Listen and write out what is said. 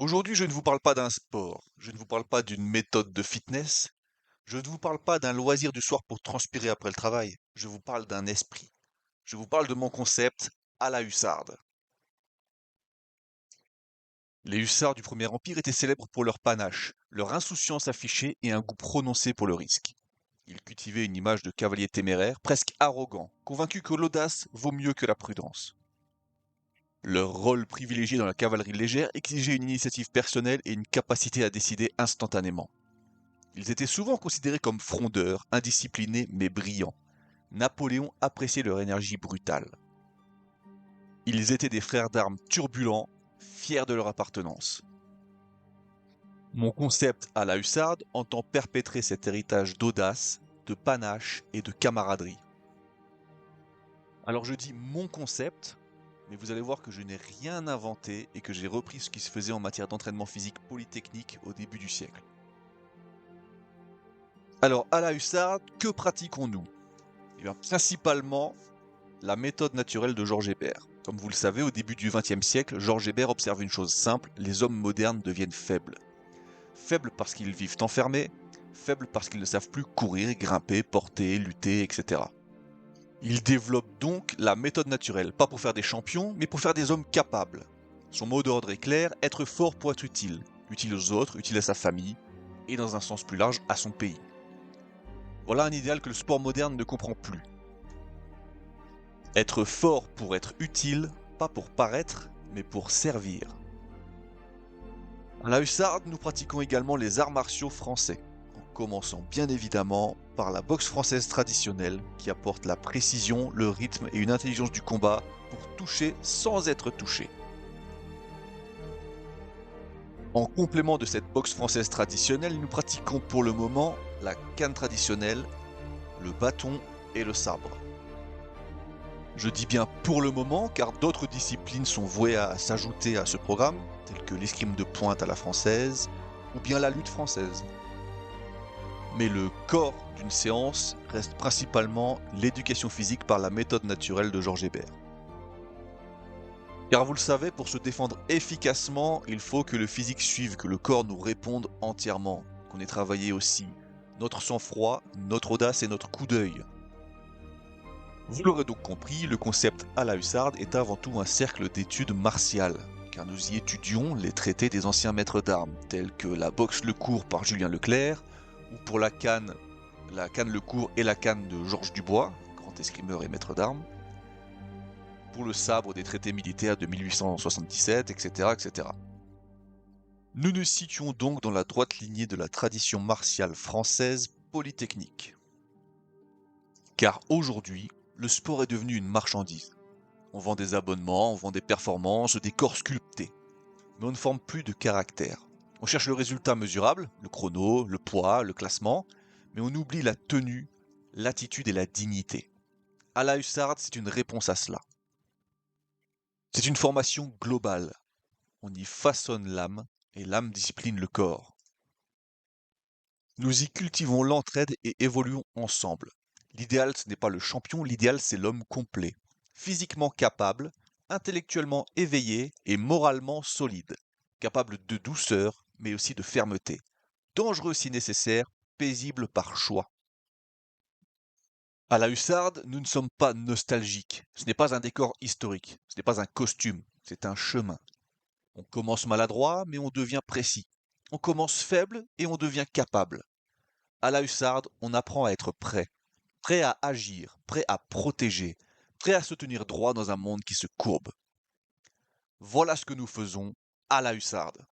Aujourd'hui, je ne vous parle pas d'un sport, je ne vous parle pas d'une méthode de fitness, je ne vous parle pas d'un loisir du soir pour transpirer après le travail, je vous parle d'un esprit. Je vous parle de mon concept à la hussarde. Les hussards du Premier Empire étaient célèbres pour leur panache, leur insouciance affichée et un goût prononcé pour le risque. Ils cultivaient une image de cavaliers téméraires, presque arrogants, convaincus que l'audace vaut mieux que la prudence. Leur rôle privilégié dans la cavalerie légère exigeait une initiative personnelle et une capacité à décider instantanément. Ils étaient souvent considérés comme frondeurs, indisciplinés mais brillants. Napoléon appréciait leur énergie brutale. Ils étaient des frères d'armes turbulents, fiers de leur appartenance. Mon concept à la hussarde entend perpétrer cet héritage d'audace, de panache et de camaraderie. Alors je dis mon concept, mais vous allez voir que je n'ai rien inventé et que j'ai repris ce qui se faisait en matière d'entraînement physique polytechnique au début du siècle. Alors à la hussarde, que pratiquons-nous? Eh bien, principalement la méthode naturelle de Georges Hébert. Comme vous le savez, au début du XXe siècle, Georges Hébert observe une chose simple, les hommes modernes deviennent faibles. Faibles parce qu'ils vivent enfermés, faibles parce qu'ils ne savent plus courir, grimper, porter, lutter, etc. Il développe donc la méthode naturelle, pas pour faire des champions, mais pour faire des hommes capables. Son mot d'ordre est clair, être fort pour être utile. Utile aux autres, utile à sa famille, et dans un sens plus large, à son pays. Voilà un idéal que le sport moderne ne comprend plus. Être fort pour être utile, pas pour paraître, mais pour servir. À la hussarde, nous pratiquons également les arts martiaux français, en commençant bien évidemment par la boxe française traditionnelle qui apporte la précision, le rythme et une intelligence du combat pour toucher sans être touché. En complément de cette boxe française traditionnelle, nous pratiquons pour le moment la canne traditionnelle, le bâton et le sabre. Je dis bien pour le moment, car d'autres disciplines sont vouées à s'ajouter à ce programme, telles que l'escrime de pointe à la française, ou bien la lutte française. Mais le corps d'une séance reste principalement l'éducation physique par la méthode naturelle de Georges Hébert. Car vous le savez, pour se défendre efficacement, il faut que le physique suive, que le corps nous réponde entièrement, qu'on ait travaillé aussi notre sang-froid, notre audace et notre coup d'œil. Vous l'aurez donc compris, le concept à la hussarde est avant tout un cercle d'études martiales, car nous y étudions les traités des anciens maîtres d'armes, tels que la boxe le court par Julien Leclerc, ou pour la canne le court et la canne de Georges Dubois, grand escrimeur et maître d'armes, pour le sabre des traités militaires de 1877, etc., etc. Nous nous situons donc dans la droite lignée de la tradition martiale française polytechnique. Car aujourd'hui, le sport est devenu une marchandise. On vend des abonnements, on vend des performances, des corps sculptés. Mais on ne forme plus de caractère. On cherche le résultat mesurable, le chrono, le poids, le classement, mais on oublie la tenue, l'attitude et la dignité. À la hussarde, c'est une réponse à cela. C'est une formation globale. On y façonne l'âme, et l'âme discipline le corps. Nous y cultivons l'entraide et évoluons ensemble. L'idéal, ce n'est pas le champion, l'idéal, c'est l'homme complet. Physiquement capable, intellectuellement éveillé et moralement solide. Capable de douceur, mais aussi de fermeté. Dangereux si nécessaire, paisible par choix. À la hussarde, nous ne sommes pas nostalgiques. Ce n'est pas un décor historique, ce n'est pas un costume, c'est un chemin. On commence maladroit, mais on devient précis. On commence faible et on devient capable. À la hussarde, on apprend à être prêt. Prêt à agir, prêt à protéger, prêt à se tenir droit dans un monde qui se courbe. Voilà ce que nous faisons à la hussarde.